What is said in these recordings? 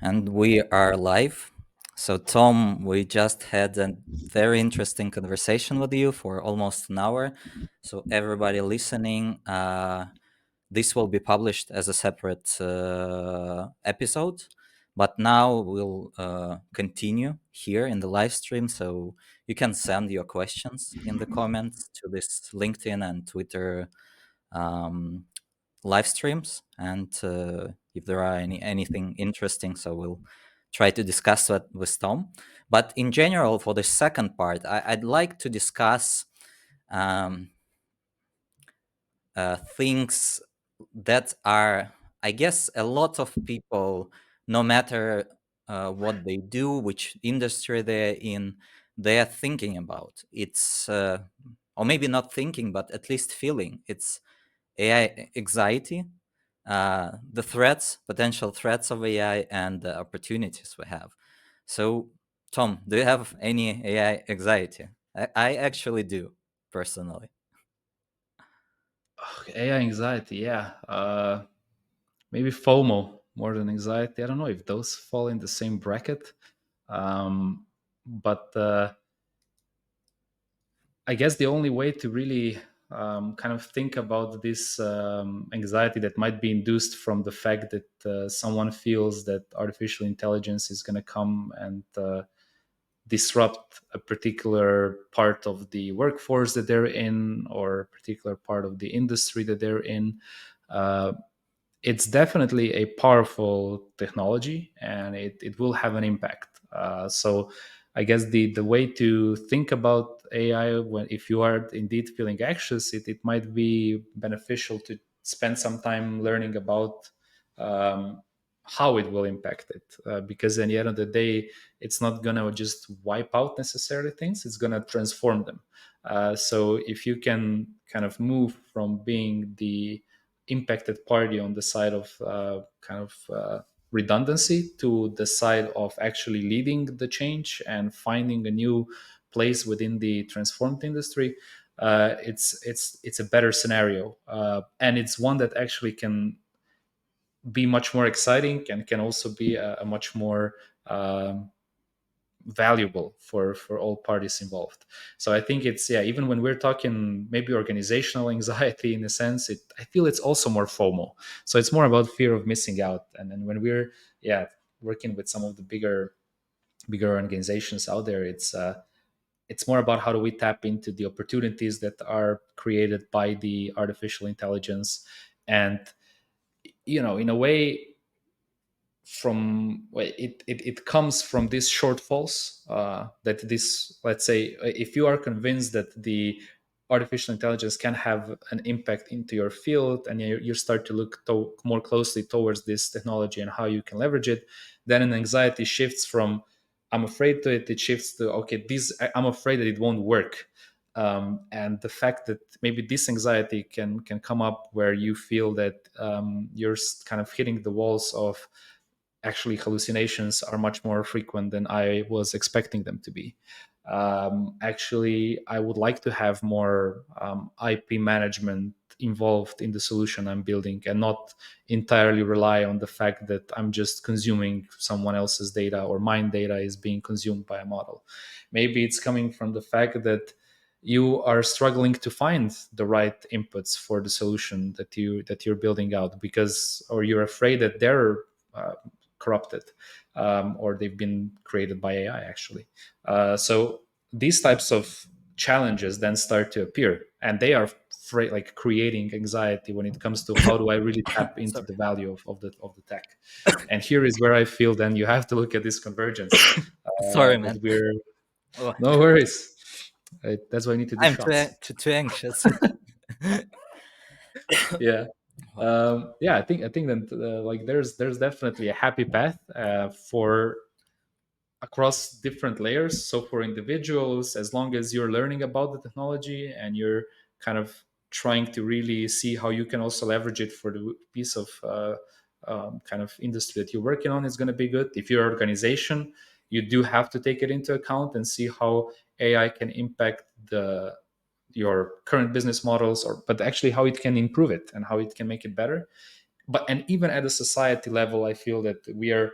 And we are live. So, Tom, we just had a very interesting conversation with you for almost an hour. So, everybody listening, this will be published as a separate episode. But now we'll continue here in the live stream. So, you can send your questions in the comments to this LinkedIn and Twitter um, live streams, and if there are anything interesting, so we'll try to discuss that with Tom. But in general, for the second part, I'd like to discuss um, things that are, I guess, a lot of people, no matter what they do, which industry they're in, they're thinking about. It's or maybe not thinking, but at least feeling. It's AI anxiety, the threats, potential threats of AI, and the opportunities we have. So, Tom, do you have any AI anxiety? I actually do, personally. AI anxiety, yeah. Maybe FOMO more than anxiety. I don't know if those fall in the same bracket. But I guess the only way to really kind of think about this anxiety that might be induced from the fact that someone feels that artificial intelligence is going to come and disrupt a particular part of the workforce that they're in or a particular part of the industry that they're in. Uh, it's definitely a powerful technology and it will have an impact. So I guess the way to think about AI, when if you are indeed feeling anxious, it might be beneficial to spend some time learning about um, how it will impact it, because at the end of the day it's not going to just wipe out necessarily things, it's going to transform them. So if you can kind of move from being the impacted party on the side of redundancy to the side of actually leading the change and finding a new place within the transformed industry, it's a better scenario, and it's one that actually can be much more exciting and can also be a much more valuable for all parties involved. So I think it's, yeah, even when we're talking maybe organizational anxiety in a sense, I feel it's also more FOMO. So it's more about fear of missing out. And then when we're, yeah, working with some of the bigger organizations out there, it's more about how do we tap into the opportunities that are created by the artificial intelligence. And in a way, it comes from these shortfalls, that this, let's say, if you are convinced that the artificial intelligence can have an impact into your field and you start to look more closely towards this technology and how you can leverage it, then an anxiety shifts from I'm afraid to it shifts to, okay, this, I'm afraid that it won't work. And the fact that maybe this anxiety can come up where you feel that you're kind of hitting the walls of actually hallucinations are much more frequent than I was expecting them to be. Actually, I would like to have more IP management involved in the solution I'm building and not entirely rely on the fact that I'm just consuming someone else's data or mine data is being consumed by a model. Maybe it's coming from the fact that you are struggling to find the right inputs for the solution that you're building out, because, or you're afraid that they're corrupted, or they've been created by AI actually. So these types of challenges then start to appear, and they are like creating anxiety when it comes to how do I really tap into Sorry. the value of the tech. And here is where I feel then you have to look at this convergence, Sorry, that man. we're, Oh, no worries. That's why I need to do I'm shots. too anxious. Yeah. Yeah, I think that like there's definitely a happy path for across different layers. So for individuals, as long as you're learning about the technology and you're kind of trying to really see how you can also leverage it for the piece of kind of industry that you're working on, is going to be good. If you're an organization, you do have to take it into account and see how AI can impact the your current business models, or but actually how it can improve it and how it can make it better. But and even at a society level, I feel that we are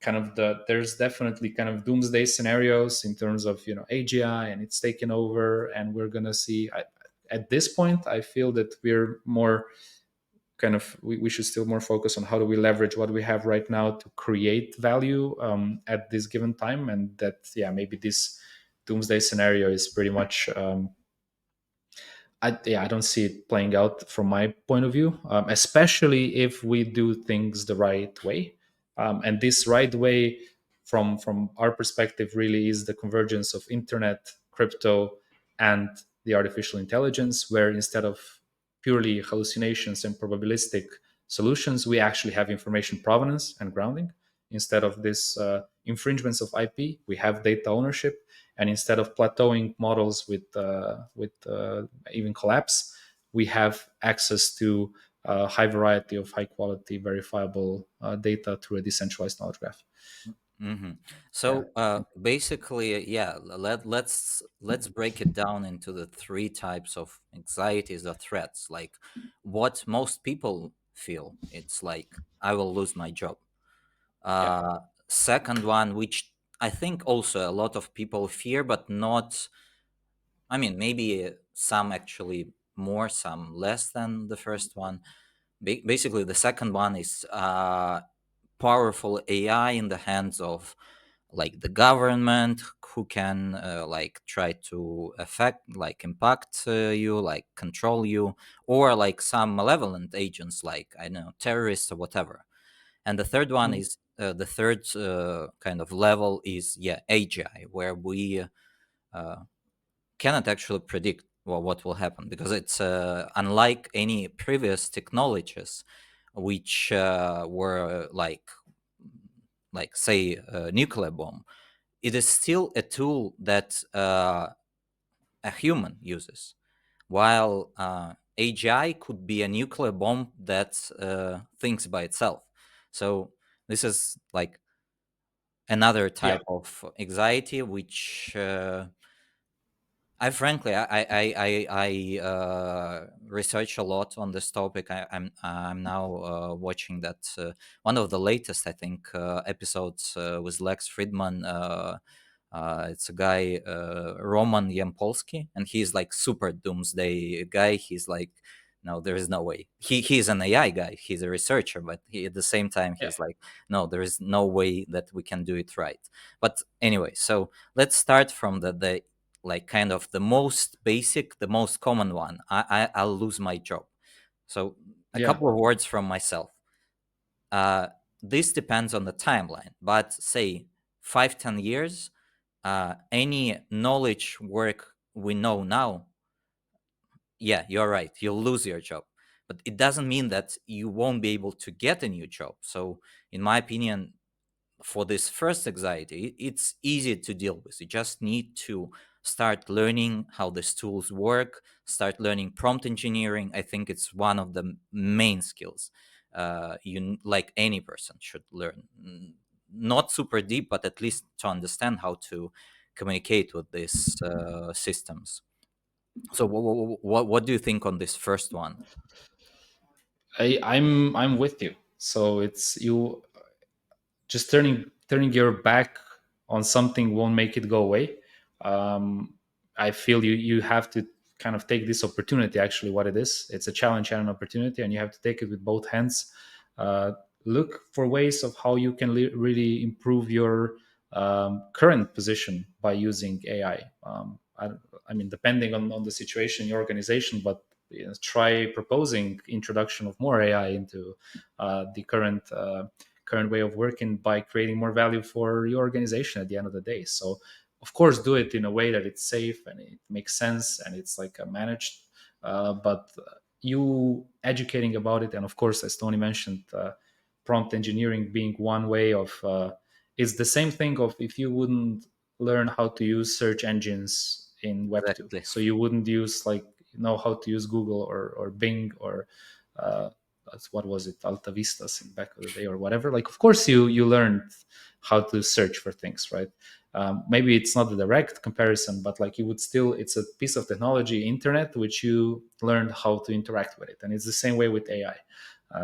kind of there's definitely kind of doomsday scenarios in terms of AGI and it's taken over, and we're gonna see. At this point, I feel that we're more kind of we should still more focus on how do we leverage what we have right now to create value at this given time, and that maybe this doomsday scenario is pretty much I don't see it playing out from my point of view, especially if we do things the right way. And this right way, from our perspective, really is the convergence of internet, crypto, and the artificial intelligence, where instead of purely hallucinations and probabilistic solutions, we actually have information provenance and grounding. Instead of this infringements of IP, we have data ownership, and instead of plateauing models with even collapse, we have access to a high variety of high quality verifiable data through a decentralized knowledge graph. Hmm. Yeah, So basically, yeah, let's break it down into the three types of anxieties or threats. Like what most people feel, it's like I will lose my job. yeah, Second one, which I think also a lot of people fear, but not. I mean, maybe some actually more, some less than the first one. Basically, the second one is powerful AI in the hands of like the government who can like try to affect like impact you, like control you, or like some malevolent agents like I don't know, terrorists or whatever. And the third one mm, is the third kind of level is AGI, where we uh, cannot actually predict what will happen, because it's unlike any previous technologies which were like say a nuclear bomb. It is still a tool that a human uses, while AGI could be a nuclear bomb that thinks by itself. So this is like another yeah, type of anxiety which I frankly, I research a lot on this topic. I'm now watching that one of the latest, I think, episodes with Lex Friedman. It's a guy, Roman Yampolsky, and he's like super doomsday guy. He's like, no, there is no way. He's an AI guy. He's a researcher, but at the same time, yeah, he's like, no, there is no way that we can do it right. But anyway, so let's start from the like kind of the most basic, the most common one. I'll lose my job. So a yeah, couple of words from myself. Uh, this depends on the timeline, but say 5, 10 years, any knowledge work we know now, yeah, you're right, you'll lose your job. But it doesn't mean that you won't be able to get a new job. So, in my opinion, for this first anxiety, it's easy to deal with. You just need to start learning how these tools work, start learning prompt engineering. I think it's one of the main skills like any person should learn. Not super deep, but at least to understand how to communicate with these systems. So, what do you think on this first one? I'm with you. So it's you just turning your back on something won't make it go away. I feel you have to kind of take this opportunity. Actually, what it is, it's a challenge and an opportunity, and you have to take it with both hands. Uh, Look for ways of how you can really improve your current position by using AI. I mean, depending on the situation in your organization, but try proposing introduction of more AI into the current way of working by creating more value for your organization at the end of the day. So, of course, do it in a way that it's safe and it makes sense and it's like a managed. But you educating about it, and of course, as Tony mentioned, prompt engineering being one way of. It's the same thing of if you wouldn't learn how to use search engines in Web two, Exactly. so you wouldn't use like know how to use Google or Bing or uh, that's what was it, Alta Vistas in back of the day or whatever. Like, of course, you learned how to search for things, right? Maybe it's not a direct comparison, but like you would still, it's a piece of technology, internet, which you learned how to interact with it, and it's the same way with AI.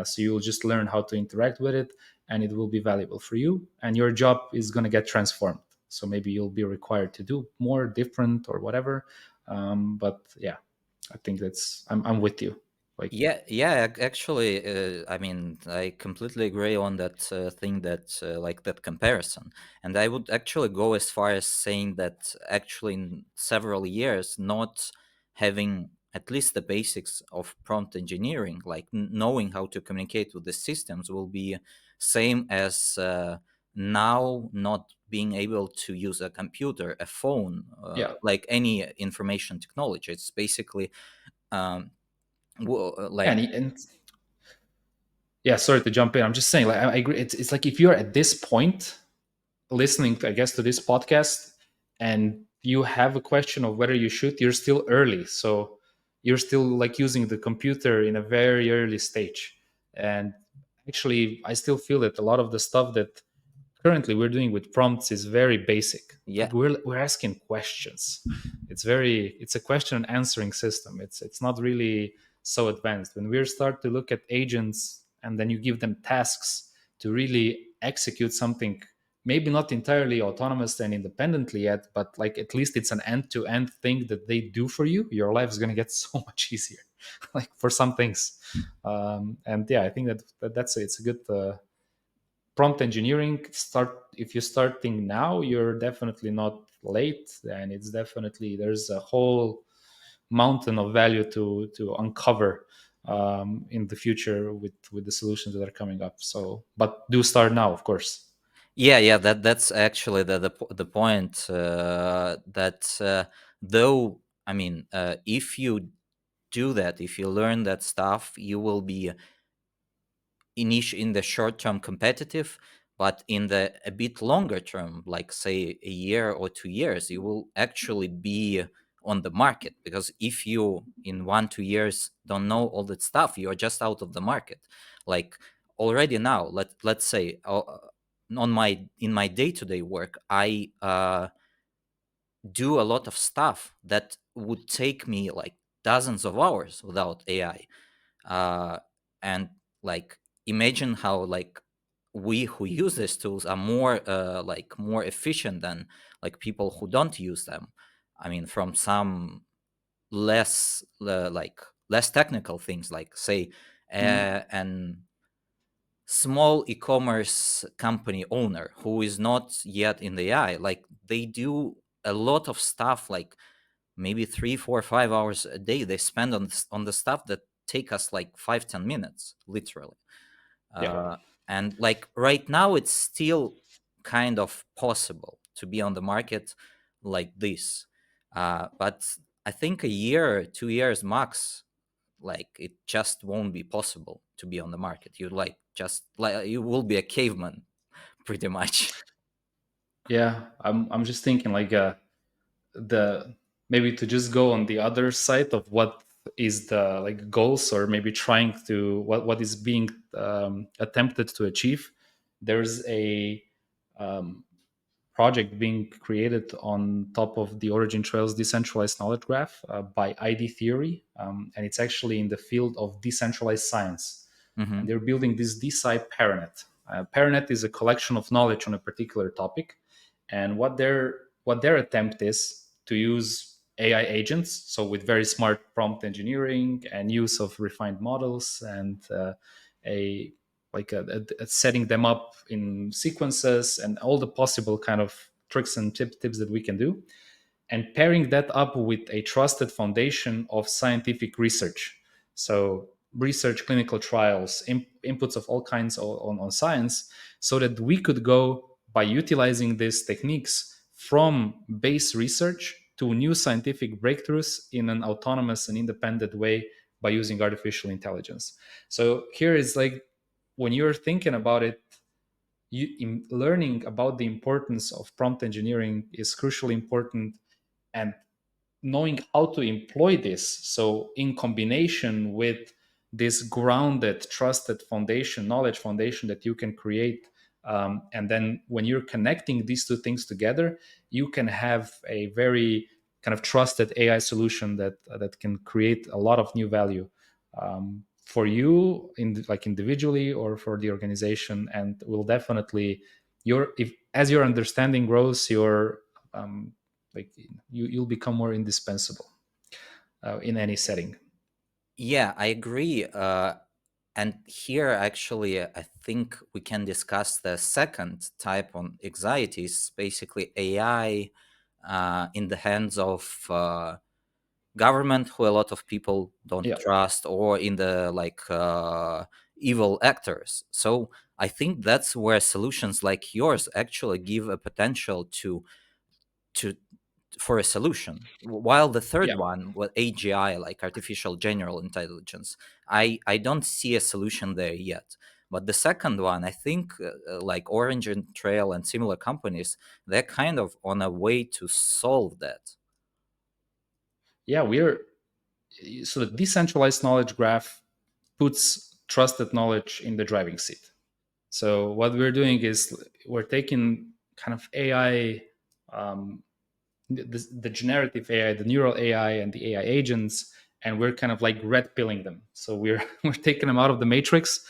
So you'll just learn how to interact with it, and it will be valuable for you, and your job is going to get transformed. So maybe you'll be required to do more different or whatever. But yeah, I think I'm with you. Like, Yeah, yeah. Actually, I mean, I completely agree on that thing that like that comparison, and I would actually go as far as saying that actually in several years, not having at least the basics of prompt engineering, like knowing how to communicate with the systems, will be same as now not being able to use a computer, a phone, yeah. like any information technology. It's basically um, Yeah, like and yeah, sorry to jump in. I'm just saying, like, I agree. It's like if you're at this point listening, I guess, to this podcast, and you have a question of whether you should, you're still early. So you're still like using the computer in a very early stage. And actually, I still feel that a lot of the stuff that currently we're doing with prompts is very basic. yeah. Like we're asking questions. It's a question and answering system. It's not really so advanced. When we start to look at agents and then you give them tasks to really execute something, maybe not entirely autonomous and independently yet, but like at least it's an end-to-end thing that they do for you, your life is going to get so much easier. Like for some things. And yeah, I think it's a good prompt engineering. Start If you're starting now, you're definitely not late, and it's definitely, there's a whole mountain of value to uncover in the future with the solutions that are coming up. So but do start now, of course. Yeah, yeah, that's actually the point that though I mean, if you do that, if you learn that stuff, you will be in the short term competitive, but in the a bit longer term, like say a year or 2 years, you will actually be on the market, because if you in 1 2 years don't know all that stuff, you're just out of the market. Like already now, let's say on my in my day-to-day work, I do a lot of stuff that would take me like dozens of hours without AI. uh, and like imagine how like we who use these tools are more like more efficient than like people who don't use them. I mean, from some less like less technical things, like say Mhm. an small e-commerce company owner who is not yet in the AI, like they do a lot of stuff, like maybe 3 4 5 hours a day they spend on on the stuff that take us like 5 10 minutes literally. Yeah. uh, and like right now it's still kind of possible to be on the market like this, but I think a year 2 years max, like it just won't be possible to be on the market. You like just like you will be a caveman pretty much. Yeah, I'm just thinking like the maybe to just go on the other side of what is the like goals, or maybe trying to what is being attempted to achieve. There's a um, project being created on top of the OriginTrail's decentralized knowledge graph by ID Theory, and it's actually in the field of decentralized science. And Hmm. they're building this DeSci Paranet. Paranet is a collection of knowledge on a particular topic, and what their attempt is to use AI agents, so with very smart prompt engineering and use of refined models and a setting them up in sequences and all the possible kind of tricks and tips that we can do, and pairing that up with a trusted foundation of scientific research. So research, clinical trials, inputs of all kinds on science, so that we could go by utilizing these techniques from base research to new scientific breakthroughs in an autonomous and independent way by using artificial intelligence. So here is like, when you're thinking about it, learning about the importance of prompt engineering is crucially important, and knowing how to employ this, so in combination with this grounded trusted foundation, knowledge foundation that you can create, and then when you're connecting these two things together, you can have a very kind of trusted AI solution that can create a lot of new value. for you like individually or for the organization, and will definitely your if as your understanding grows, your like you'll become more indispensable in any setting. Yeah, I agree. And here, actually, I think we can discuss the second type on anxieties, basically AI in the hands of government who a lot of people don't Yeah. trust, or in the evil actors. So I think that's where solutions like yours actually give a potential to for a solution. While the third Yeah. one, what AGI, like artificial general intelligence, I don't see a solution there yet. But the second one, I think, like Orange and Trail and similar companies, they're kind of on a way to solve that. Yeah, we're so the decentralized knowledge graph puts trusted knowledge in the driving seat. So what we're doing is we're taking kind of AI, um, the generative AI, the neural AI, and the AI agents, and we're kind of like red pilling them. So we're we're taking them out of the matrix,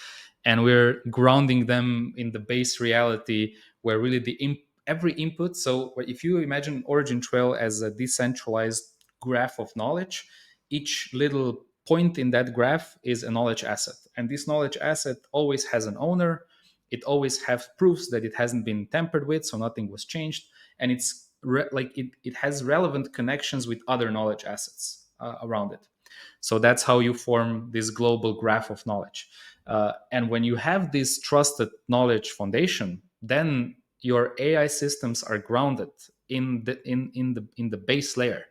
and we're grounding them in the base reality, where really every input. So if you imagine OriginTrail as a decentralized graph of knowledge, each little point in that graph is a knowledge asset, and this knowledge asset always has an owner. It always has proofs that it hasn't been tampered with, so nothing was changed, and it has relevant connections with other knowledge assets around it. So that's how you form this global graph of knowledge. And when you have this trusted knowledge foundation, then your AI systems are grounded in the base layer.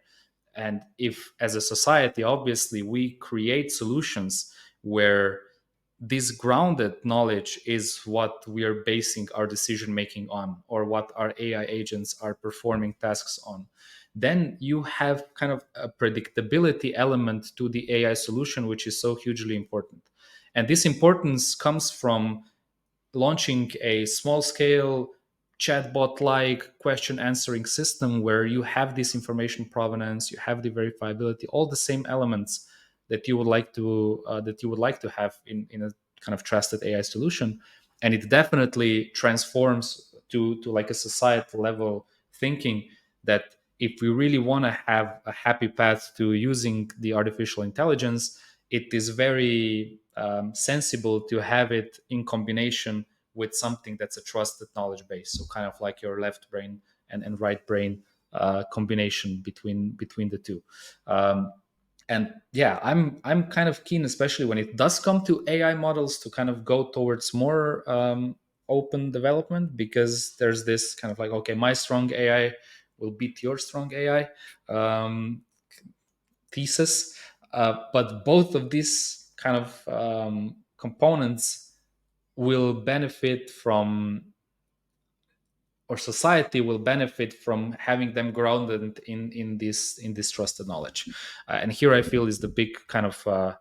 And if, as a society, obviously we create solutions where this grounded knowledge is what we are basing our decision making on, or what our AI agents are performing tasks on, then you have kind of a predictability element to the AI solution, which is so hugely important. And this importance comes from launching a small scale chatbot like question answering system, where you have this information provenance, you have the verifiability, all the same elements that you would like to have in a kind of trusted AI solution. And it definitely transforms to like a societal level thinking, that if we really want to have a happy path to using the artificial intelligence, it is very sensible to have it in combination with something that's a trusted knowledge base. So kind of like your left brain and right brain combination between the two. And yeah, I'm kind of keen, especially when it does come to AI models, to kind of go towards more open development, because there's this kind of like, okay, my strong AI will beat your strong AI thesis. But both of these kind of components will benefit from, or society will benefit from having them grounded in this trusted knowledge. And here I feel is the big kind of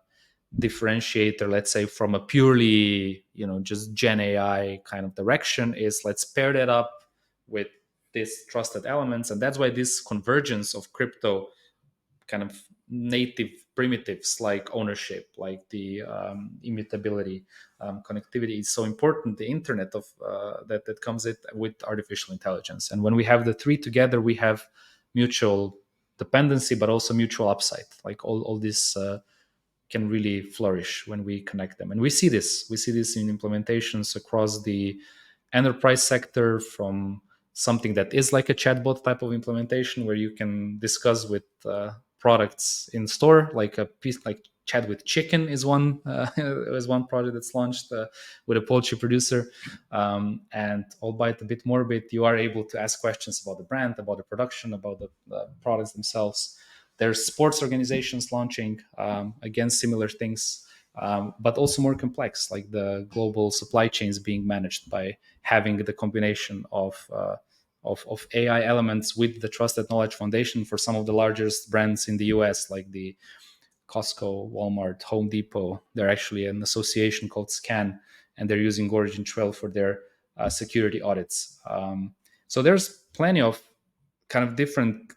differentiator, let's say, from a purely just gen AI kind of direction, is let's pair that up with these trusted elements. And that's why this convergence of crypto kind of native primitives like ownership, like the immutability, connectivity is so important. The internet of that comes with artificial intelligence, and when we have the three together, we have mutual dependency, but also mutual upside. Like all this can really flourish when we connect them, and we see this in implementations across the enterprise sector, from something that is like a chatbot type of implementation, where you can discuss with products in store, like a piece like chat with chicken is one is one project that's launched with a poultry producer. And albeit a bit morbid, you are able to ask questions about the brand, about the production, about the products themselves. There's sports organizations launching again similar things, but also more complex, like the global supply chains being managed by having the combination of AI elements with the trusted knowledge foundation for some of the largest brands in the US, like the Costco, Walmart, Home Depot. They're actually an association called SCAN, and they're using OriginTrail for their security audits. So there's plenty of kind of different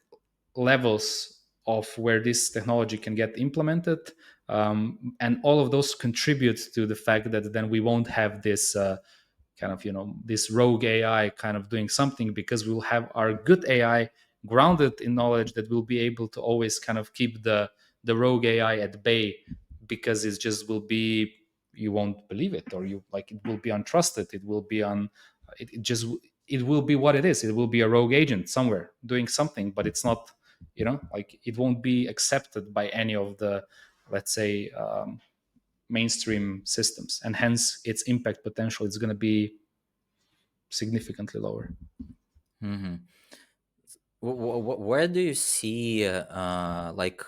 levels of where this technology can get implemented. And all of those contribute to the fact that then we won't have this kind of, this rogue AI kind of doing something, because we'll have our good AI grounded in knowledge that will be able to always kind of keep the rogue AI at bay, because it just will be, you won't believe it, or you like, it will be untrusted, it will be on it just it will be what it is. It will be a rogue agent somewhere doing something, but it's not, like, it won't be accepted by any of the, let's say, mainstream systems, and hence its impact potential is going to be significantly lower. Hmm. Where do you see, like,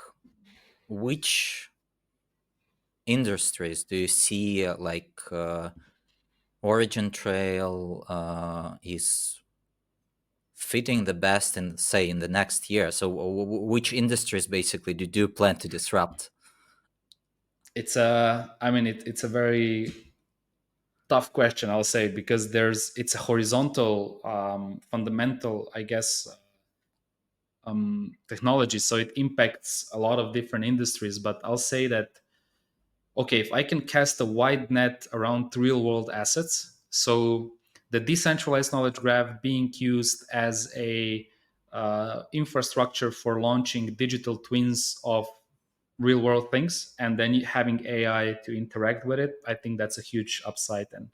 which industries do you see, Origin Trail is fitting the best in, say, in the next year? So, which industries basically do you plan to disrupt? It's a very tough question, I'll say, because it's a horizontal, fundamental, I guess, technology, so it impacts a lot of different industries. But I'll say that, okay, if I can cast a wide net around real world assets, so the decentralized knowledge graph being used as a infrastructure for launching digital twins of real world things, and then having AI to interact with it, I think that's a huge upside. And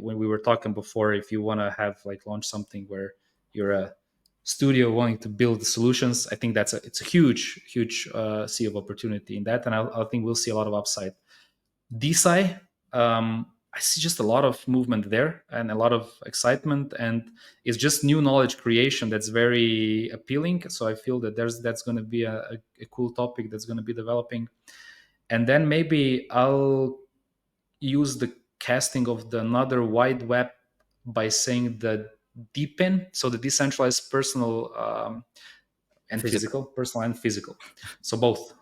when we were talking before, if you want to have like launch something where you're a studio wanting to build solutions, I think it's a huge sea of opportunity in that, and I think we'll see a lot of upside. DeSci, I see just a lot of movement there and a lot of excitement, and it's just new knowledge creation that's very appealing. So I feel that that's going to be a cool topic that's going to be developing. And then maybe I'll use the casting of the another wide web by saying the DePIN, so the decentralized personal, and Physical. physical, personal and physical. So both,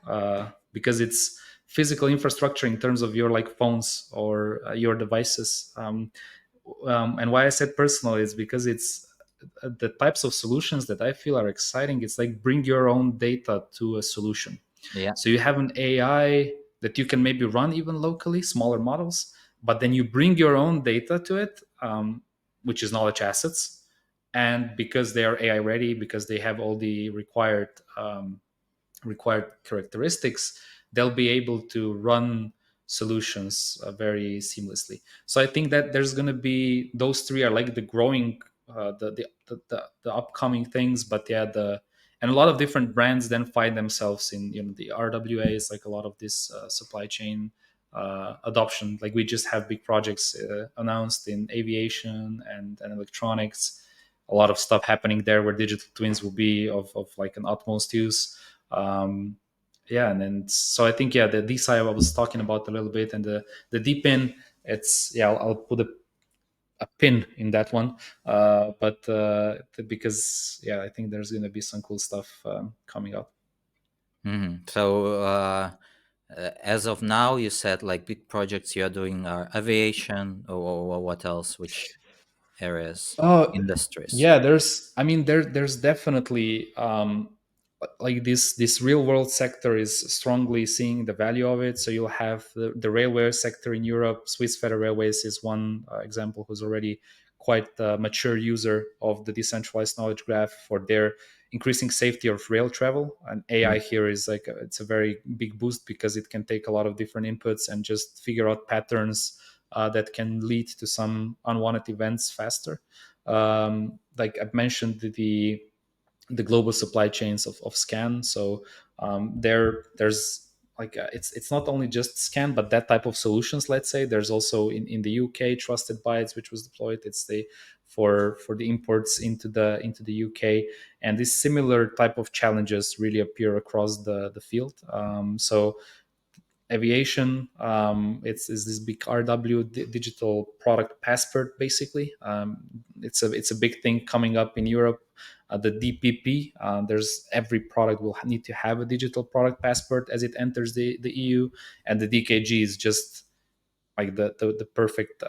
because it's physical infrastructure in terms of your like phones or your devices. And why I said personal is because it's the types of solutions that I feel are exciting. It's like bring your own data to a solution. Yeah. So you have an AI that you can maybe run even locally, smaller models, but then you bring your own data to it, which is knowledge assets. And because they are AI ready, because they have all the required characteristics, they'll be able to run solutions very seamlessly. So I think that there's going to be those three are like the growing, the upcoming things. But yeah, and a lot of different brands then find themselves in the RWAs, like a lot of this supply chain adoption. Like we just have big projects announced in aviation and electronics. A lot of stuff happening there where digital twins will be of like an utmost use. um, yeah, and then so I think, yeah, the D side I was talking about a little bit, and the deep in, it's, yeah, I'll put a pin in that one. But because, yeah, I think there's going to be some cool stuff coming up. So, as of now, you said like big projects you are doing are aviation, or what else? Which areas, Oh, industries? yeah. There's definitely, like this real world sector is strongly seeing the value of it. So you'll have the railway sector in Europe. Swiss Federal Railways is one example who's already quite a mature user of the decentralized knowledge graph for their increasing safety of rail travel. And AI here is like it's a very big boost because it can take a lot of different inputs and just figure out patterns that can lead to some unwanted events faster. Like I've mentioned, the global supply chains of scan. So there's like it's not only just scan, but that type of solutions. Let's say there's also in the UK Trusted Bytes, which was deployed. It's the for the imports into the UK, and these similar type of challenges really appear across the field. So Aviation, it's this big RW digital product passport. Basically, it's a big thing coming up in Europe. The DPP, there's every product will need to have a digital product passport as it enters the EU, and the DKG is just like the perfect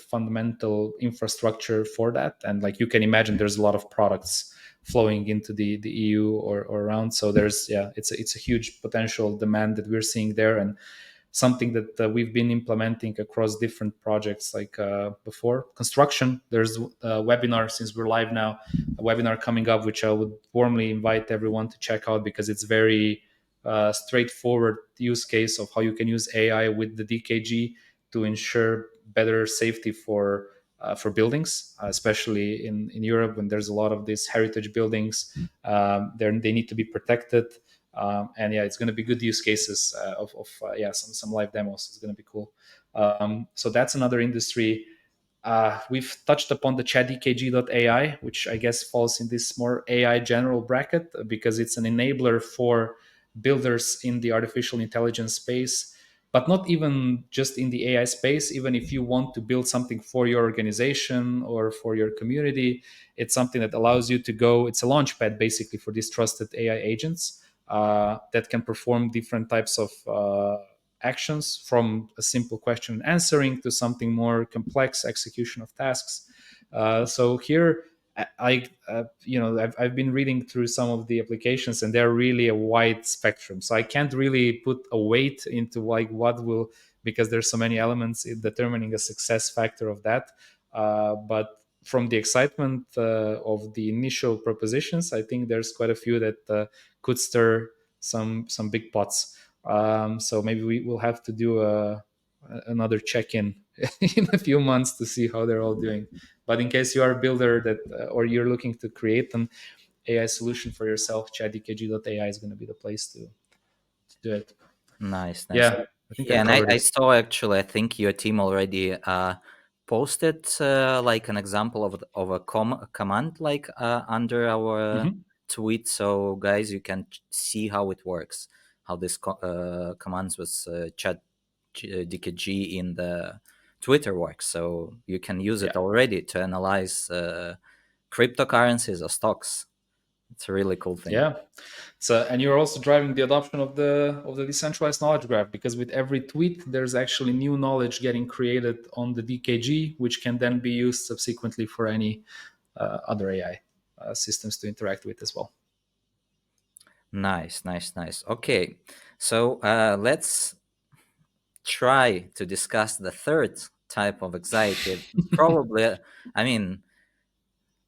fundamental infrastructure for that. And like you can imagine, there's a lot of products flowing into the EU or around. So there's, yeah, it's a huge potential demand that we're seeing there, and something that we've been implementing across different projects. Like before construction, there's a webinar, since we're live now, a webinar coming up, which I would warmly invite everyone to check out, because it's very straightforward use case of how you can use AI with the DKG to ensure better safety for buildings, especially in Europe, when there's a lot of these heritage buildings. They need to be protected, and yeah, it's going to be good use cases of yeah, some live demos. It's going to be cool. So that's another industry. We've touched upon the Chat DKG.ai, which I guess falls in this more AI general bracket, because it's an enabler for builders in the artificial intelligence space, but not even just in the AI space. Even if you want to build something for your organization or for your community, it's something that allows you to go, it's a launch pad basically for these trusted AI agents that can perform different types of actions, from a simple question answering to something more complex execution of tasks. So here, I've been reading through some of the applications, and they're really a wide spectrum. So I can't really put a weight into like what will, because there's so many elements in determining a success factor of that. But from the excitement of the initial propositions, I think there's quite a few that could stir some big pots. So maybe we will have to do another check-in in a few months to see how they're all doing. But in case you are a builder that or you're looking to create an AI solution for yourself, chatdkg.ai is going to be the place to do it. Nice, nice. Yeah, I think I Yeah, and I, covered I it. saw actually, I think your team already posted like an example of a command like under our Hmm. tweet. So guys, you can see how it works, how this commands with chat DKG in the Twitter works. So you can use Yeah, it already to analyze cryptocurrencies or stocks. It's a really cool thing. yeah. So, and you're also driving the adoption of the decentralized knowledge graph, because with every tweet, there's actually new knowledge getting created on the DKG, which can then be used subsequently for any other AI systems to interact with as well. Nice, nice, nice. Okay, so let's try to discuss the third type of anxiety. Probably, I mean,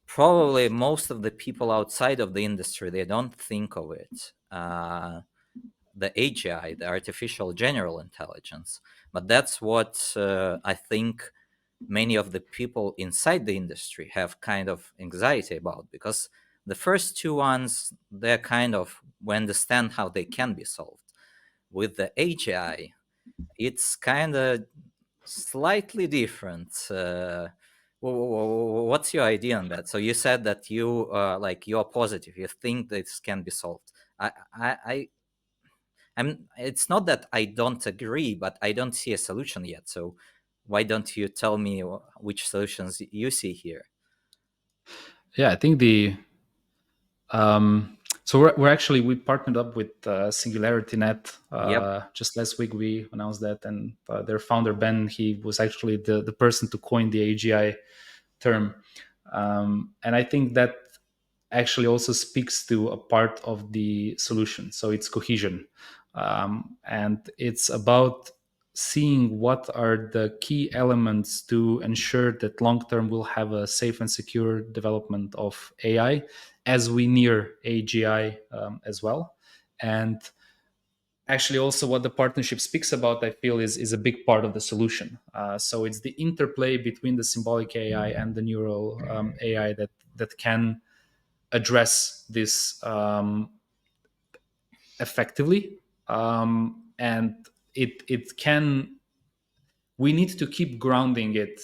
probably most of the people outside of the industry they don't think of it. The AGI, the artificial general intelligence, but that's what I think many of the people inside the industry have kind of anxiety about, because the first two ones, they're kind of, we understand how they can be solved. With the AGI, it's kind of slightly different. What's your idea on that? So you said that you like, you're positive, you think this can be solved. I'm It's not that I don't agree, but I don't see a solution yet. So why don't you tell me which solutions you see here? Yeah, I think the so we're actually, we partnered up with SingularityNet. Yep. Just last week we announced that, and their founder Ben, he was actually the person to coin the AGI term, and I think that actually also speaks to a part of the solution. So it's cohesion, and it's about seeing what are the key elements to ensure that long term we'll have a safe and secure development of AI as we near AGI as well. And actually also what the partnership speaks about, I feel, is a big part of the solution. So it's the interplay between the symbolic AI and the neural AI that can address this effectively, and it can, we need to keep grounding it,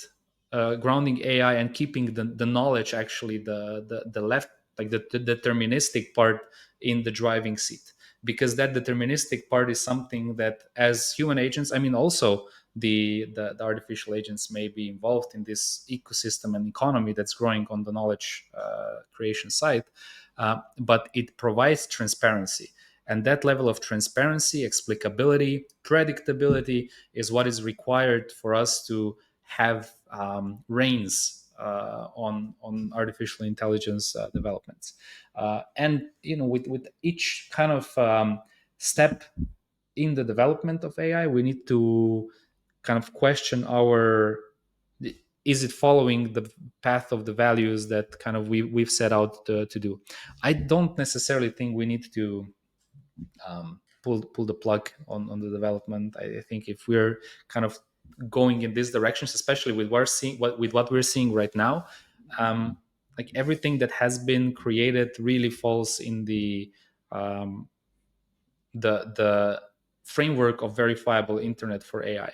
grounding AI, and keeping the knowledge, actually the left, like the deterministic part in the driving seat, because that deterministic part is something that as human agents, I mean, also the artificial agents may be involved in this ecosystem and economy that's growing on the knowledge creation side, but it provides transparency, and that level of transparency, explicability, predictability is what is required for us to have reins on artificial intelligence developments. And with each kind of step in the development of AI, we need to kind of question our, is it following the path of the values that kind of we've set out to do. I don't necessarily think we need to pull the plug on the development. I think if we're kind of going in these directions, especially with what we're seeing right now, um, like everything that has been created really falls in um, the framework of verifiable internet for AI.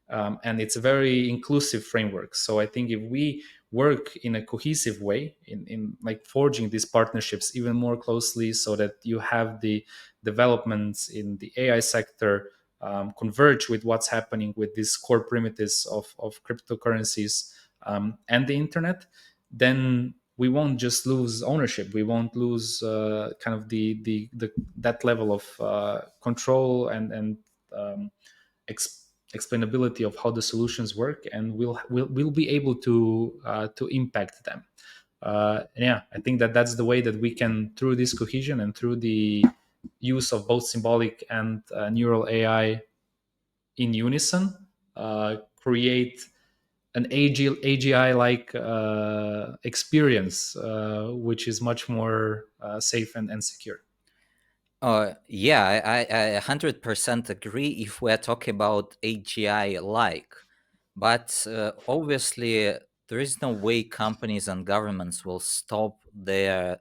And it's a very inclusive framework. So I think if we work in a cohesive way in like forging these partnerships even more closely, so that you have the developments in the AI sector converge with what's happening with these core primitives of cryptocurrencies and the internet, then we won't just lose ownership. We won't lose kind of the that level of control and explainability of how the solutions work, and we'll be able to impact them. Yeah, I think that that's the way that we can, through this cohesion and through the use of both symbolic and neural AI in unison, create an AGI like experience, which is much more safe and secure. Yeah, I 100% agree if we're talking about AGI like, but obviously there is no way companies and governments will stop their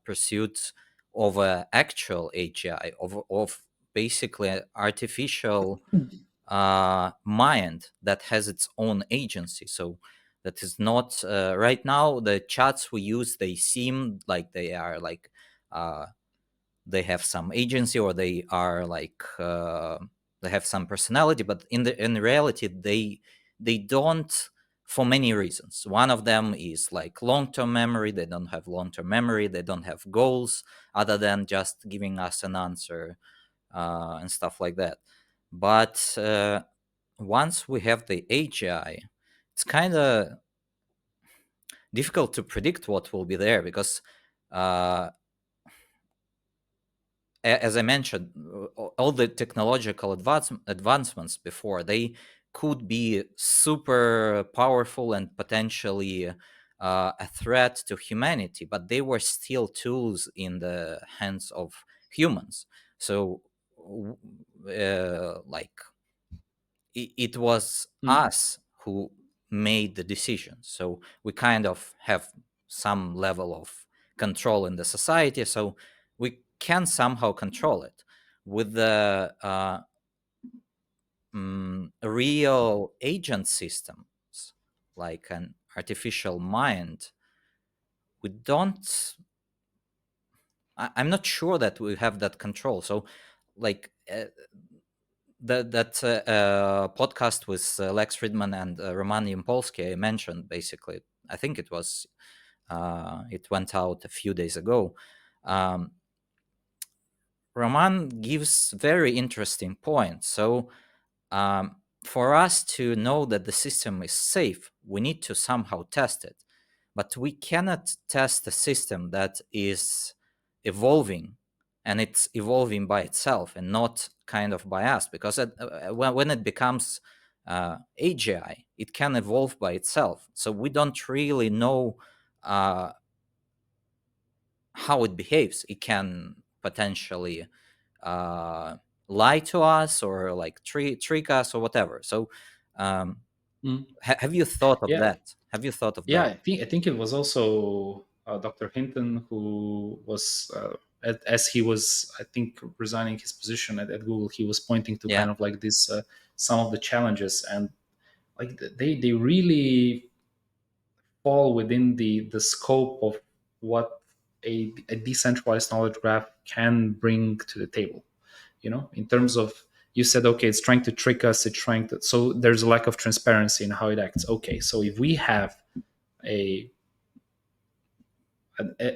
pursuit of actual AGI, of basically artificial mind that has its own agency. So that is not right now the chats we use, they seem like they are like they have some agency, or they are like they have some personality, but in reality they don't, for many reasons. One of them is like long-term memory. They don't have long-term memory, they don't have goals other than just giving us an answer and stuff like that. But once we have the AGI, it's kind of difficult to predict what will be there, because uh, as I mentioned, all the technological advancements before, they could be super powerful and potentially a threat to humanity, but they were still tools in the hands of humans. So, like, it was Mm, us who made the decisions. So we kind of have some level of control in the society. So we can somehow control it. With the real agent systems, like an artificial mind, we don't. I'm not sure that we have that control. So, like, that podcast with Lex Friedman and Roman Yampolsky I mentioned, basically, I think it went out a few days ago. Um, Roman gives very interesting points. So for us to know that the system is safe, we need to somehow test it. But we cannot test a system that is evolving, and it's evolving by itself and not kind of by us, because when it becomes AGI, it can evolve by itself. So we don't really know uh, how it behaves. It can potentially uh, lie to us, or like trick us or whatever. So um, mm. have you thought of Yeah, that? Have you thought of yeah. that? I think it was also Dr. Hinton who was, as he was, I think, resigning his position at Google. He was pointing to Yeah. kind of like this some of the challenges, and like they really fall within the scope of what a decentralized knowledge graph can bring to the table. In terms of, you said, okay, it's trying to trick us, it's trying to, so there's a lack of transparency in how it acts. Okay, so if we have a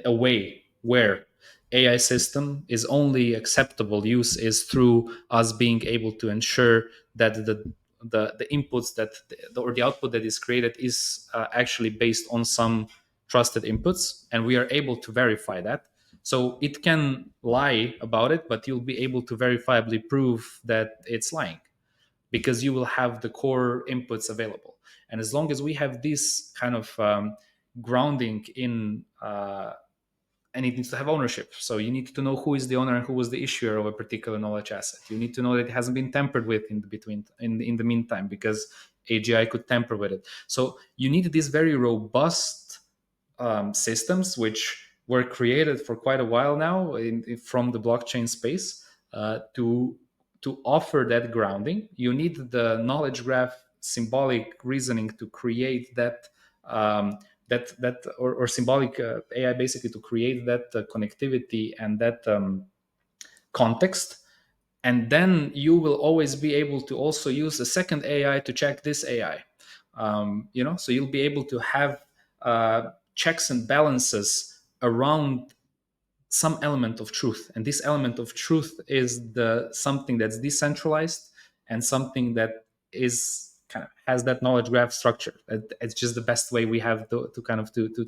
a way where AI system is only acceptable use is through us being able to ensure that the inputs that or the output that is created is actually based on some trusted inputs, and we are able to verify that. So it can lie about it, but you'll be able to verifiably prove that it's lying because you will have the core inputs available. And as long as we have this kind of grounding in and it needs to have ownership. So you need to know who is the owner and who was the issuer of a particular knowledge asset. You need to know that it hasn't been tampered with in the meantime, because AGI could tamper with it. So you need these very robust systems, which were created for quite a while now from the blockchain space to offer that grounding. You need the knowledge graph symbolic reasoning to create that or symbolic AI basically to create that connectivity and that context. And then you will always be able to also use a second AI to check this AI. So you'll be able to have checks and balances around some element of truth, and this element of truth is the something that's decentralized and something that is kind of has that knowledge graph structure. It's just the best way we have to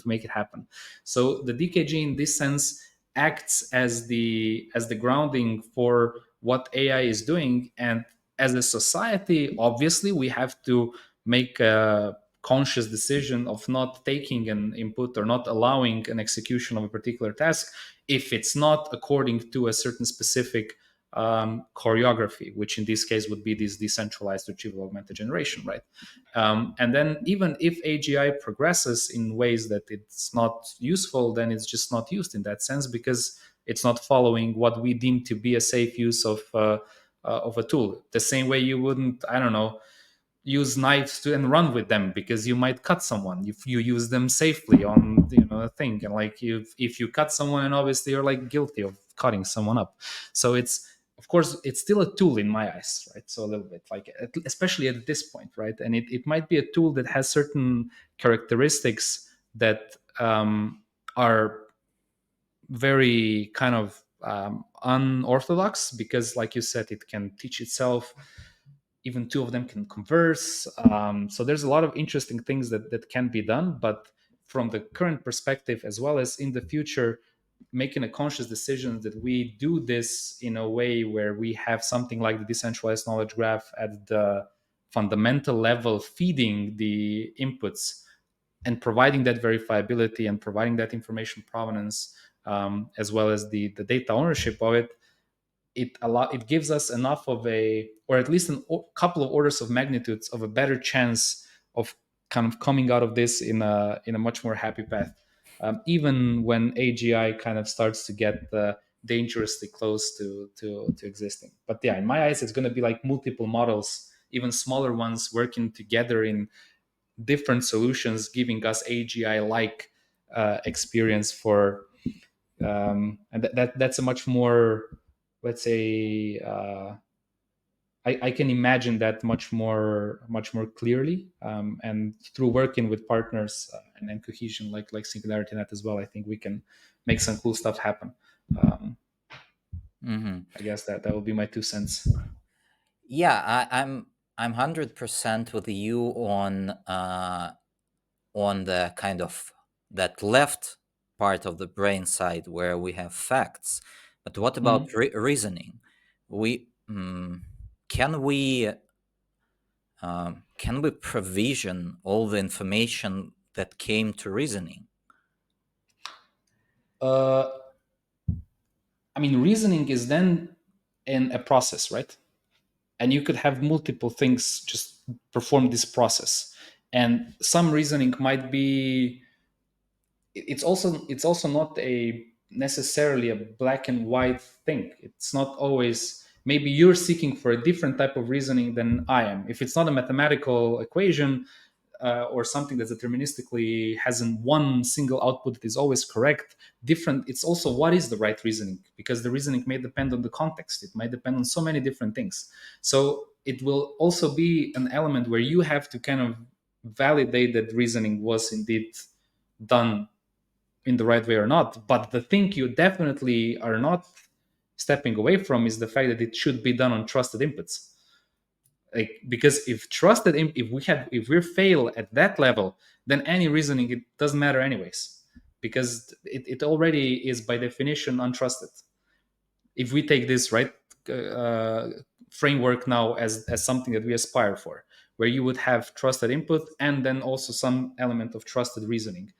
make it happen. So the DKG in this sense acts as the grounding for what AI is doing. And as a society, obviously we have to make a conscious decision of not taking an input or not allowing an execution of a particular task if it's not according to a certain specific choreography, which in this case would be this decentralized retrieval augmented generation, right? And then even if AGI progresses in ways that it's not useful, then it's just not used in that sense because it's not following what we deem to be a safe use of a tool. The same way you wouldn't, I don't know, use knives to and run with them because you might cut someone if you use them safely on a thing. And like if you cut someone, and obviously you're like guilty of cutting someone up. So it's, of course, it's still a tool in my eyes, right? So a little bit like, especially at this point, right? And it might be a tool that has certain characteristics that are very kind of unorthodox, because like you said, it can teach itself, even two of them can converse. So there's a lot of interesting things that can be done. But from the current perspective, as well as in the future, making a conscious decision that we do this in a way where we have something like the decentralized knowledge graph at the fundamental level feeding the inputs and providing that verifiability and providing that information provenance, as well as the data ownership of it, it gives us enough of a, or at least a couple of orders of magnitudes of a better chance of kind of coming out of this in a much more happy path, even when AGI kind of starts to get dangerously close to existing. But yeah, in my eyes, it's going to be like multiple models, even smaller ones, working together in different solutions, giving us AGI like experience for and that's a much more, let's say, I can imagine that much more clearly, and through working with partners and cohesion like Singularity Net as well, I think we can make some cool stuff happen. I guess that will be my 2 cents. Yeah, I'm 100% with you on the kind of that left part of the brain side where we have facts. But what about Mhm. reasoning? We can we can we provision all the information that came to reasoning? uh, I mean, reasoning is then in a process, right? And you could have multiple things just perform this process, and some reasoning might be, it's also not a necessarily a black and white thing. It's not always, maybe you're seeking for a different type of reasoning than I am. If it's not a mathematical equation, or something that's deterministically has in one single output that is always correct, different, it's also what is the right reasoning, because the reasoning may depend on the context, it might depend on so many different things. So it will also be an element where you have to kind of validate that reasoning was indeed done in the right way or not. But the thing you definitely are not stepping away from is the fact that it should be done on trusted inputs. Like, because if we fail at that level, then any reasoning, it doesn't matter anyways, because it already is by definition untrusted. If we take this right uh, framework now as something that we aspire for, where you would have trusted input and then also some element of trusted reasoning.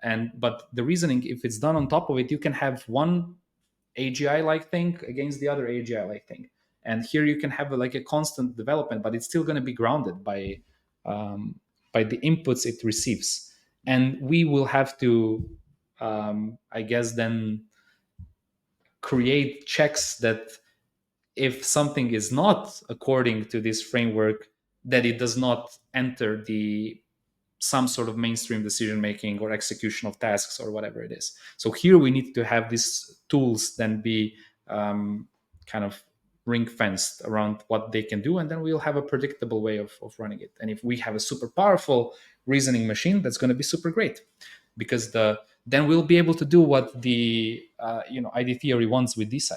And but the reasoning, if it's done on top of it, you can have one AGI like thing against the other AGI like thing. And here you can have like a constant development, but it's still going to be grounded um, by the inputs it receives. And we will have to, I guess, then create checks that if something is not according to this framework, that it does not enter the some sort of mainstream decision making or execution of tasks or whatever it is. So here we need to have these tools then be kind of ring fenced around what they can do, and then we'll have a predictable way of running it. And if we have a super powerful reasoning machine, that's going to be super great, because then we'll be able to do what the ID theory wants with DeSci.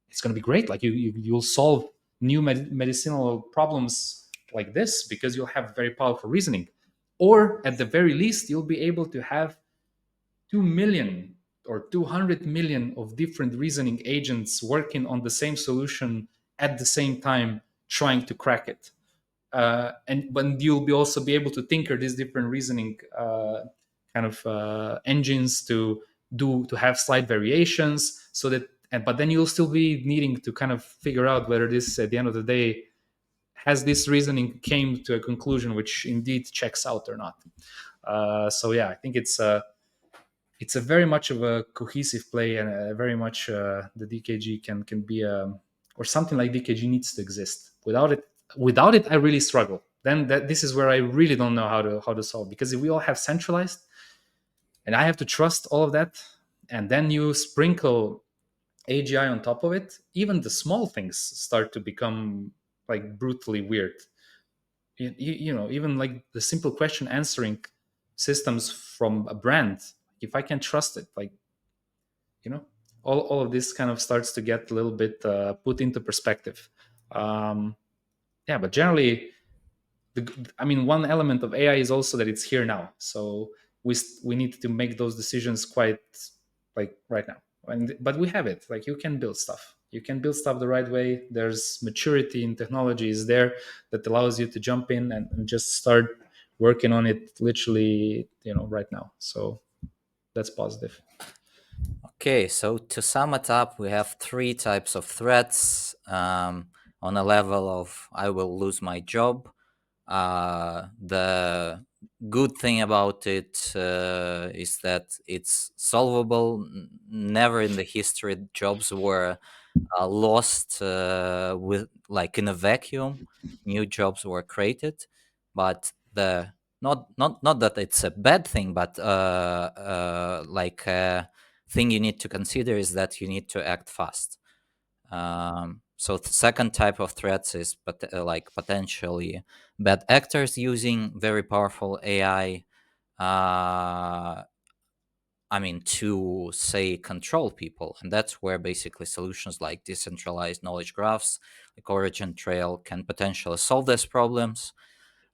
It's going to be great. Like you'll solve new medicinal problems like this because you'll have very powerful reasoning, or at the very least you'll be able to have 2 million or 200 million of different reasoning agents working on the same solution at the same time, trying to crack it. And when you'll be also be able to tinker these different reasoning kind of engines to have slight variations, so that, and but then you'll still be needing to kind of figure out whether this at the end of the day has this reasoning came to a conclusion which indeed checks out or not. So yeah, I think it's a very much of a cohesive play, and very much the DKG can be or something like DKG needs to exist. Without it, I really struggle. Then this is where I really don't know how to solve, because if we all have centralized, and I have to trust all of that, and then you sprinkle AGI on top of it, even the small things start to become like brutally weird. Even like the simple question answering systems from a brand, if I can trust it, like, you know all of this kind of starts to get a little bit put into perspective. um, yeah, but generally, I mean, one element of AI is also that it's here now, so we need to make those decisions quite like right now. But we have it. Like, you can build stuff the right way. There's maturity in technology is there that allows you to jump in and just start working on it literally, right now. So that's positive. Okay, so to sum it up, we have three types of threats on a level of I will lose my job. The good thing about it is that it's solvable. Never in the history jobs were lost with like in a vacuum. New jobs were created, but the not that it's a bad thing, but like thing you need to consider is that you need to act fast. So the second type of threats is like potentially bad actors using very powerful AI. Uh, I mean, to say control people, and that's where basically solutions like decentralized knowledge graphs, like OriginTrail, can potentially solve these problems.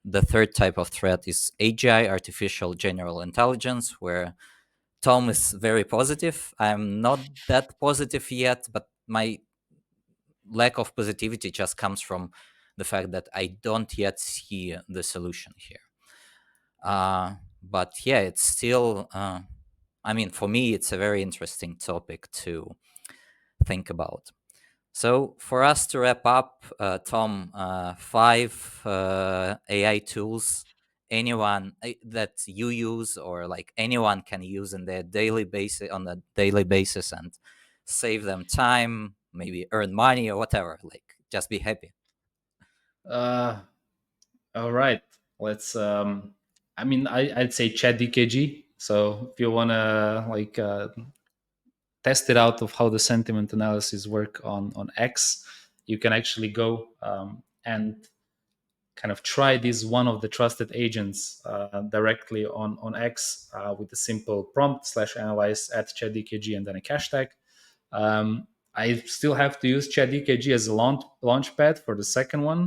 The third type of threat is AGI, artificial general intelligence, where Tom is very positive. I'm not that positive yet, but my lack of positivity just comes from the fact that I don't yet see the solution here. But yeah, it's still, I mean, for me, it's a very interesting topic to think about. So, for us to wrap up, Tom, five AI tools anyone that you use or like anyone can use in their daily basis on a daily basis and save them time, maybe earn money or whatever. Like, just be happy. uh, all right, let's I mean, I'd say Chat DKG. So if you want to like test it out of how the sentiment analysis work on X, you can actually go and kind of try this one of the trusted agents directly on X with a simple prompt /analyze at ChatDKG and then a cache tag. Um, I still have to use Chat DKG as a launch pad for the second one,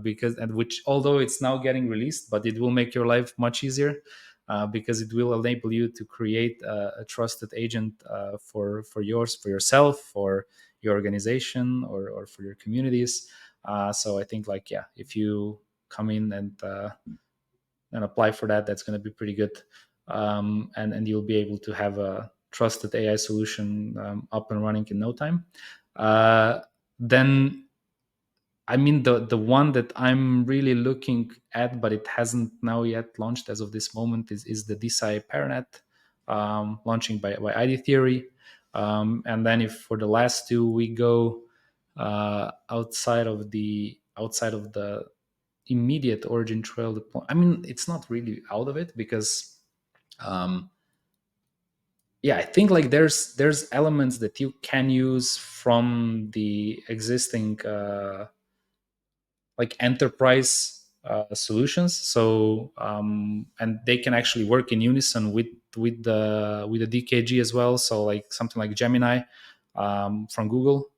because, and which, although it's now getting released, but it will make your life much easier, because it will enable you to create a trusted agent, for yourself, for your organization, or for your communities. So I think, like, yeah, if you come in and apply for that, that's going to be pretty good. And you'll be able to have a trusted AI solution up and running in no time. Uh, then, I mean, the one that I'm really looking at, but it hasn't now yet launched as of this moment, is the DeSci Paranet, launching by ID Theory. And then, if for the last two we go outside of the immediate origin trail deployment, I mean, it's not really out of it, because um, yeah, I think, like, there's elements that you can use from the existing like enterprise solutions. So and they can actually work in unison with the DKG as well. So, like, something like Gemini from Google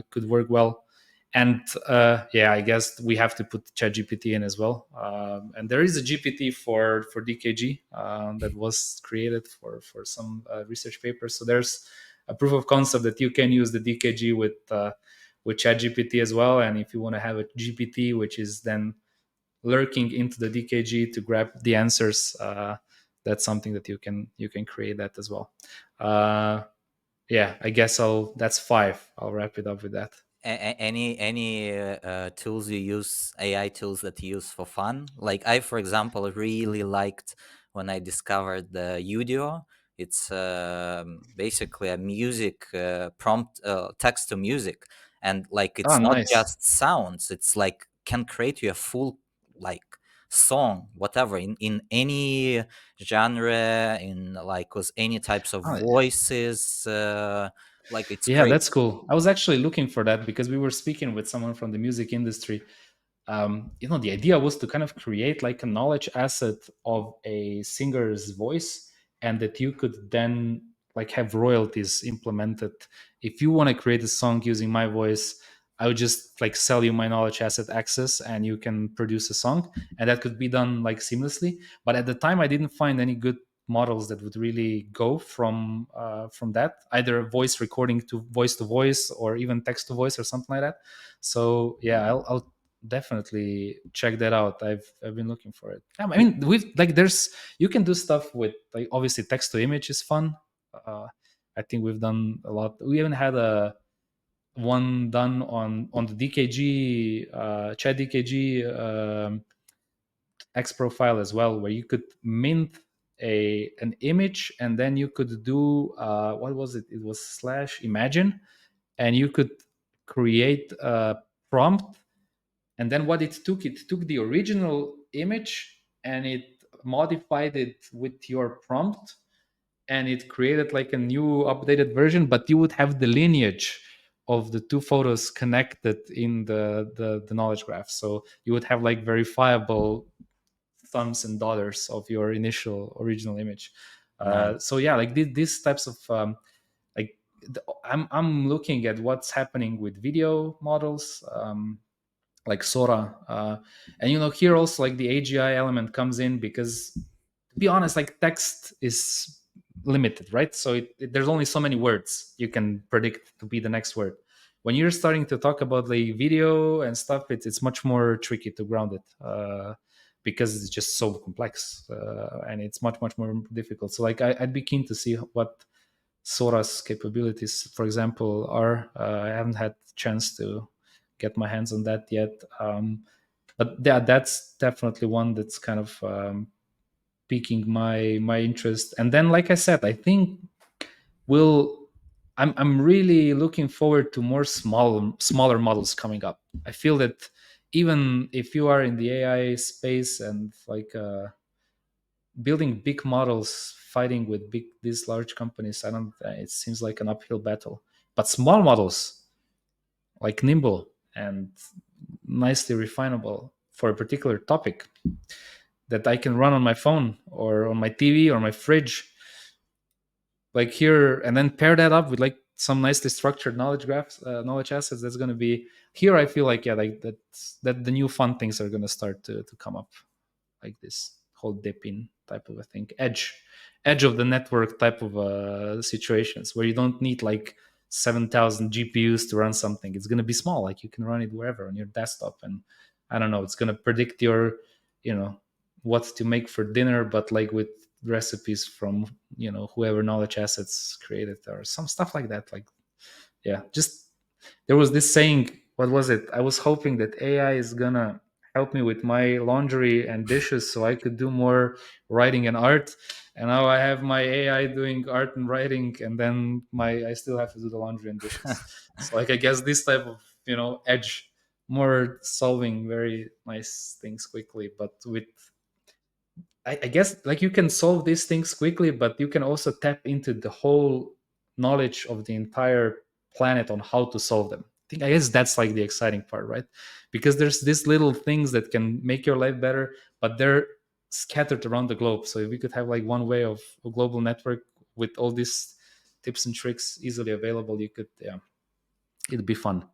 could work well. And yeah, I guess we have to put ChatGPT in as well. And there is a GPT for DKG that was created for some research papers. So there's a proof of concept that you can use the DKG with ChatGPT as well. And if you want to have a GPT which is then lurking into the DKG to grab the answers, that's something that you can create that as well. Yeah, I guess that's five. I'll wrap it up with that. Any tools you use, AI tools that you use for fun? Like I, for example, really liked when I discovered the Udio. It's basically a music prompt, text to music, and like Ah, it's not nice. just sounds. It's like can create you a full like song, whatever, in any genre, in like with any types of Ah, voices. Like it's yeah, great. that's cool. I was actually looking for that because we were speaking with someone from the music industry. The idea was to kind of create like a knowledge asset of a singer's voice, and that you could then like have royalties implemented. If you want to create a song using my voice, I would just like sell you my knowledge asset access, and you can produce a song, and that could be done like seamlessly. But at the time, I didn't find any good models that would really go from that, either voice recording to voice, or even text to voice, or something like that. So yeah, I'll definitely check that out. I've been looking for it. Yeah, I mean, we've like there's you can do stuff with, like, obviously text to image is fun. uh, I think we've done a lot. We even had a one done on the DKG, Chat DKG X profile as well, where you could mint an image, and then you could do what was it? It was slash imagine, and you could create a prompt. And then what it took the original image, and it modified it with your prompt, and it created like a new updated version, but you would have the lineage of the two photos connected in the knowledge graph. So you would have like verifiable sons and daughters of your initial original image. Nice. So yeah, like these types of like I'm looking at what's happening with video models, like Sora. And here also like the AGI element comes in, because to be honest, like text is limited, right? So there's only so many words you can predict to be the next word. When you're starting to talk about like video and stuff, it's much more tricky to ground it, because it's just so complex, and it's much more difficult. So like I'd be keen to see what Sora's capabilities, for example, are. I haven't had chance to get my hands on that yet. But yeah, that's definitely one that's kind of piquing my interest. And then, like I said, I think we'll. I'm really looking forward to more smaller models coming up. I feel that even if you are in the AI space and like building big models, fighting with these large companies, I don't. It seems like an uphill battle. But small models like Nimble and nicely refinable for a particular topic that I can run on my phone or on my TV or my fridge, like here, and then pair that up with like some nicely structured knowledge graphs, knowledge assets. That's going to be here. I feel like, yeah, like that the new fun things are going to start to come up, like this whole dipping type of a thing, edge of the network type of situations where you don't need like 7,000 GPUs to run something. It's going to be small, like you can run it wherever on your desktop, and I don't know, it's going to predict your, you know, what to make for dinner, but like with recipes from, you know, whoever knowledge assets created or some stuff like that. Like, yeah, just there was this saying, what was it? I was hoping that AI is gonna help me with my laundry and dishes so I could do more writing and art. And now I have my AI doing art and writing, and then my I still have to do the laundry and dishes. So like I guess this type of, you know, edge, more solving very nice things quickly, but with I guess like you can solve these things quickly, but you can also tap into the whole knowledge of the entire planet on how to solve them. I guess that's like the exciting part, right? Because there's these little things that can make your life better, but they're scattered around the globe. So if we could have like one way of a global network with all these tips and tricks easily available, you could, yeah, it'd be fun.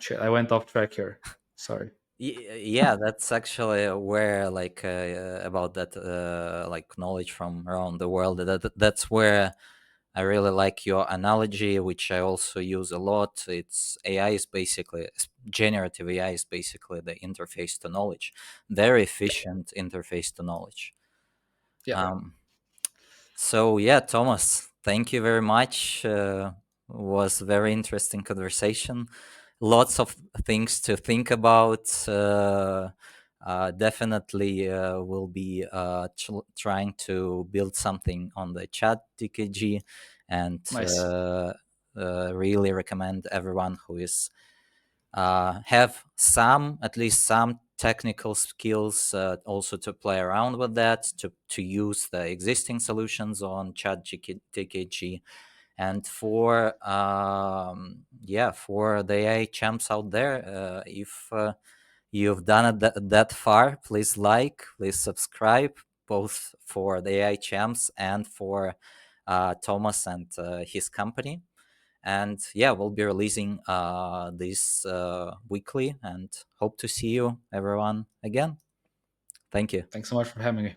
Shit, I went off track here. Sorry. Yeah, that's actually where like about that like knowledge from around the world. That's where I really like your analogy, which I also use a lot. It's AI is basically generative AI is basically the interface to knowledge, very efficient interface to knowledge. Yeah. Um, so yeah, Thomas, thank you very much. Was very interesting conversation. Lots of things to think about. Definitely will be trying to build something on the Chat DKG, and Nice. really recommend everyone who is have some, at least some technical skills, also to play around with that, to use the existing solutions on Chat DKG. And for yeah, for the AI champs out there, if you've done it that far, please like, please subscribe, both for the AI champs and for Thomas and his company. And yeah, we'll be releasing this weekly, and hope to see you everyone again. Thank you. Thanks so much for having me.